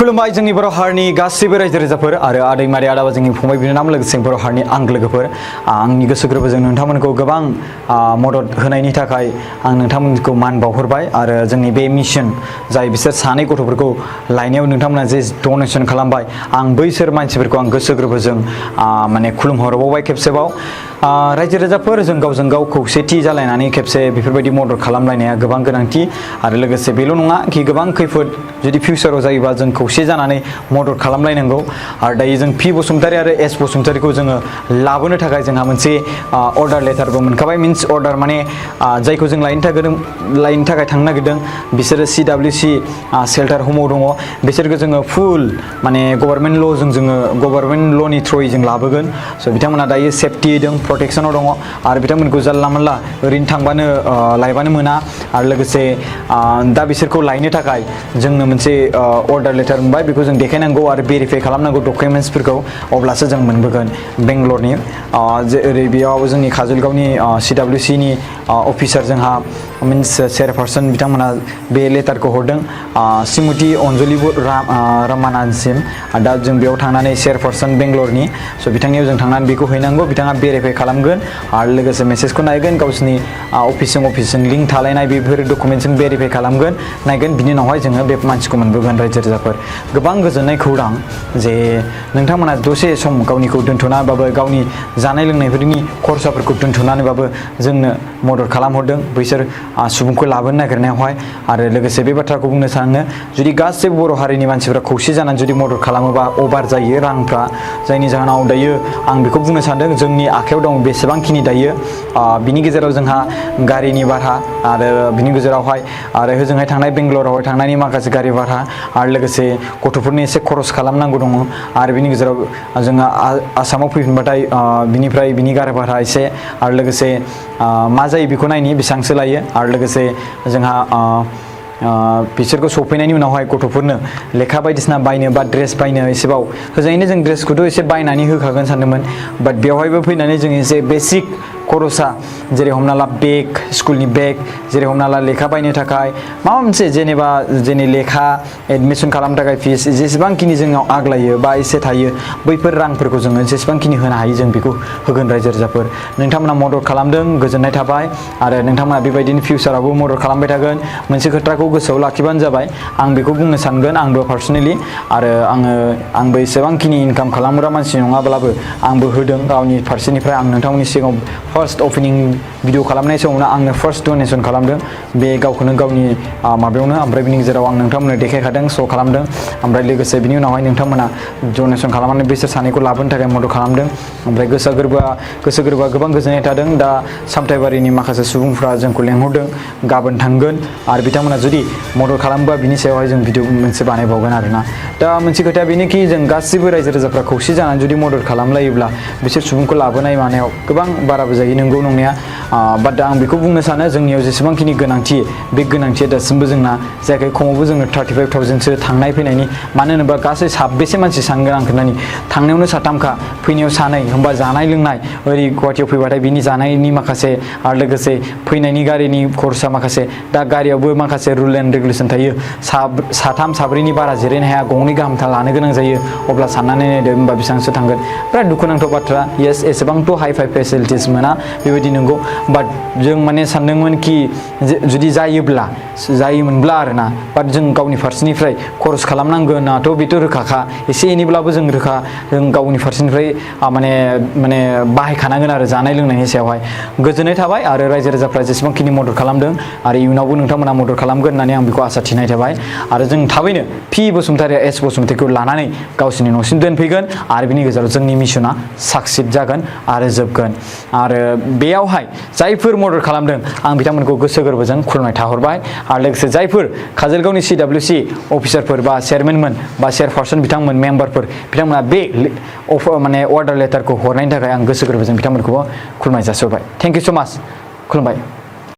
खुलुमबाय जोंनि बर' हारिनि गासैबो रायजो राजाफोर आरो आदै मादै आदाबा जोंनि फंबाय बिनानाव लोगोसे बर' हारिनि आंगो लोगोफोर आंनि गोसो गोरबोजों नोंथांमोनखौ गोबां मदद होनायनि थाखाय आं नोंथांमोनखौ मान बावहरबाय आरो जोंनि बे मिशन जाय बिसोर सानै गथ'फोरखौ लायनायाव नोंथांमोना जे डनेशन खालामबाय आं बैसोर मानसिफोरखौ आं गोसो गोरबोजों माने खुलुमहरबावबाय खेबसेबाव रायजो राजाफोर जों गावजों गाव खौसेथि जालायनानै खेबसे बेफोरबायदि मदद खालामलायनाया गोबां गोनांथि आरो लोगोसे बेल' नङा कि गोबां खैफोद जुदि फिउचाराव जायोबा जों खौसे जानानै मदद खालामलायनांगौ आरो दायो जों पि बसुमतारी आरो एस बसुमतारीखौ जोङो लाबोनो थाखाय जोंहा मोनसे अर्डार लेटारबो मोनखाबाय मिन्स अर्डार माने जायखौ जों लायनो थाखाय थांनो नागिरदों बिसोरो CWC शेल्टार हमाव दङ बिसोरखौ जोङो फुल माने गभर्नमेन्ट ल'नि थ्रुयै जों लाबोगोन स' बिथांमोना दायो सेफटि दं प्रटेक्शनाव दङ आरो बिथांमोनखौ जानला मोनला ओरैनो थांबानो लायबानो मोना आरो लोगोसे दा बिसोरखौ लायनो थाखाय जोंनो मोनसे अर्डार लेटार मोनबाय बेखौ जों देखायनांगौ आरो भेरिफाइ खालामनांगौ डकुमेन्ट्सफोरखौ अब्लासो जों मोनबोगोन बेंगलरनि ओरै बेयाव जोंनि काजलगावनि CWC नि अफिसार जोंहा मिन्स चेयारपारसन बिथांमोना बे लेटारखौ हरदों श्रीमती अन्जलि रामानाथसिम दा जों बेयाव थांनानै चेयारपारसन बेंगलरनि स' बिथांनियाव जों थांनानै बेखौ हैनांगौ बिथाङा भेरिफाइ खालामगोन आरो लोगोसे मेसेजखौ नायगोन गावसिनि अफिसजों लिंक थालायनाय बेफोर डकुमेन्टजों भेरिफाइ खालामगोन नायगोन बिनि उनावहाय जोङो बे मानसिखौ मोनबोगोन रायजो राजाफोर गोबां गोजोननाय खौरां जे नोंथांमोना दसे सम गावनिखौ दोनथ'नानैबाबो गावनि जानाय लोंनायफोरनि खरसाफोरखौ दोनथ'नानैबाबो जोंनो मदद खालामहरदों बैसोर सुबुंखौ लाबोनो नागिरनायावहाय आरो लोगोसे बे बाथ्राखौ बुंनो सानो जुदि गासैबो बर' हारिनि मानसिफोरा खौसे जानानै जुदि मदद खालामोबा अभार जायो रांफ्रा जायनि जाहोनाव दायो आं बेखौ बुंनो सानदों जोंनि आखायाव दं बेसेबांखिनि दायो बिनि गेजेराव जोंहा गारिनि भारा आरो बिनि गेजेरावहाय आरो होजोंहाय थांनाय बेंगलरावहाय थांनायनि माखासे गारि भारा आरो लोगोसे गथ'फोरनि एसे खरस खालामनांगौ दङ आरो बिनि गेजेराव जोङो आसामाव फैफिनबाथाय बिनिफ्राय बिनि गारि भारा एसे आरो लोगोसे मा जायो बेखौ नायनि बेसेबांसो लायो आरो लोगोसे जोंहा बिसोरखौ सफैनायनि उनावहाय गथ'फोरनो लेखा बायदिसिना बायनो बा ड्रेस बायनो एसेबाव होजोंहायनो जों ड्रेसखौथ' एसे बायनानै होखागोन सानदोंमोन बाट बेवहायबो फैनानै जों एसे बेसिक खरसा जेरै हमना ला बेग स्कुलनि बेग जेरै हमना ला लेखा बायनो थाखाय माबा मोनसे जेनेबा जोंनि लेखा एडमिसन खालामनो थाखाय फिस जेसेबांखिनि जोंनाव आग्लायो बा एसे थायो बैफोर रांफोरखौ जोङो जेसेबांखिनि होनो हायो जों बेखौ होगोन रायजो राजाफोर नोंथांमोना मदद खालामदों गोजोननाय थाबाय आरो नोंथांमोना बेबायदिनो फिउचारावबो मदद खालामबाय थागोन मोनसे खोथाखौ गोसोआव लाखिबानो जाबाय आं बेखौ बुंनो सानगोन आंबो पार्सनेलि आरो आंबो एसेबांखिनि इनकाम खालामग्रा मानसि नङाब्लाबो आंबो होदों गावनि फारसेनिफ्राय आं नोंथांमोननि सिगाङाव फार्स्ट ओपनिं भिडिअ खालामनाय समावनो आंनो फार्स्ट डनेशन खालामदों बे गावखौनो गावनि माबायावनो ओमफ्राय बिनि गेजेराव आं नोंथांमोननो देखायखादों श' खालामदों ओमफ्राय लोगोसे बिनि उनावहाय नोंथांमोना डनेशन खालामनानै बिसोर सानैखौ लाबोनो थाखाय मदद खालामदों ओमफ्राय गोसो गोरबोआ गोबां गोजोननाय थादों दा सामथायबारिनि माखासे सुबुंफ्रा जोंखौ लेंहरदों गाबोन थांगोन आरो बिथांमोना जुदि मदद खालामोबा बिनि सायावहाय जों भिडिअ मोनसे बानायबावगोन आरोना दा मोनसे खोथाया बेनोखि जों गासिबो रायजो राजाफ्रा खौसे जानानै जुदि मदद खालामलायोब्ला बिसोर सुबुंखौ लाबोनाय मानायाव गोबां बाराबो जायो नंगौ नंनाया बाट आं बेखौ बुंनो सानो जोंनियाव जेसेबांखिनि गोनांथि बे गोनांथिया दासिमबो जोंना जायाखै खमावबो जोंनो 35,000सो थांनाय फैनायनि मानो होनोबा गासै साबेसे मानसि सानगोन आं खोन्थानि थांनायावनो साथामखा फैनायाव सानै होमबा जानाय लोंनाय ओरै गुवाहाटियाव फैबाथाय बिनि जानायनि माखासे आरो लोगोसे फैनायनि गारिनि खरसा माखासे दा गारियावबो माखासे रुल एन्ड रेगुलेसन थायो साथाम साब्रैनि बारा जिरायनो हाया गंनै गाहाम लानो गोनां जायो अब्ला साननानै नायदो होमबा बेसेबांसो थांगोन बिराद दुखुनांथाव बाथ्रा येस एसेबांथ' हाइ फाइ फेसिलिटिस मोना बेबायदि नंगौ बाट जों माने सानदोंमोन कि जुदि जायोमोनब्ला आरोना बाट जों गावनि फारसेनिफ्राय खरस खालामनांगोनाथ' बेथ' रोखाखा एसे एनैब्लाबो जों गावनि फारसेनिफ्राय माने बाहायखानांगोन आरो जानाय लोंनायनि सायावहाय गोजोननाय थाबाय आरो रायजो राजाफ्रा जेसेबांखिनि मदद खालामदों आरो इयुनावबो नोंथांमोना मदद खालामगोन होननानै आं बेखौ आसा थिनाय थाबाय आरो जों थाबैनो पि बसुमतारी एस बसुमतारीखौ लानानै गावसिनि न'सिम दोनफैगोन आरो बिनि गेजेराव जोंनि मिशना साक्सिड जागोन आरो जोबगोन आरो बेयावहाय जायफोर मदद खालामदों आं बिथांमोनखौ गोसो गोरबोजों खुलुमनाय थाहरबाय आरो लोगोसे जायफोर काजलगावनि CWC अफिसारफोर बा चेयारमेनमोन बा चेयारपारसन बिथांमोन मेम्बारफोर बिथांमोना बे अर्डार लेटारखौ हरनायनि थाखाय आं गोसो गोरबोजों बिथांमोनखौबो खुलुमनाय जासिहरबाय थेंक इउ स' माच खुलुमबाय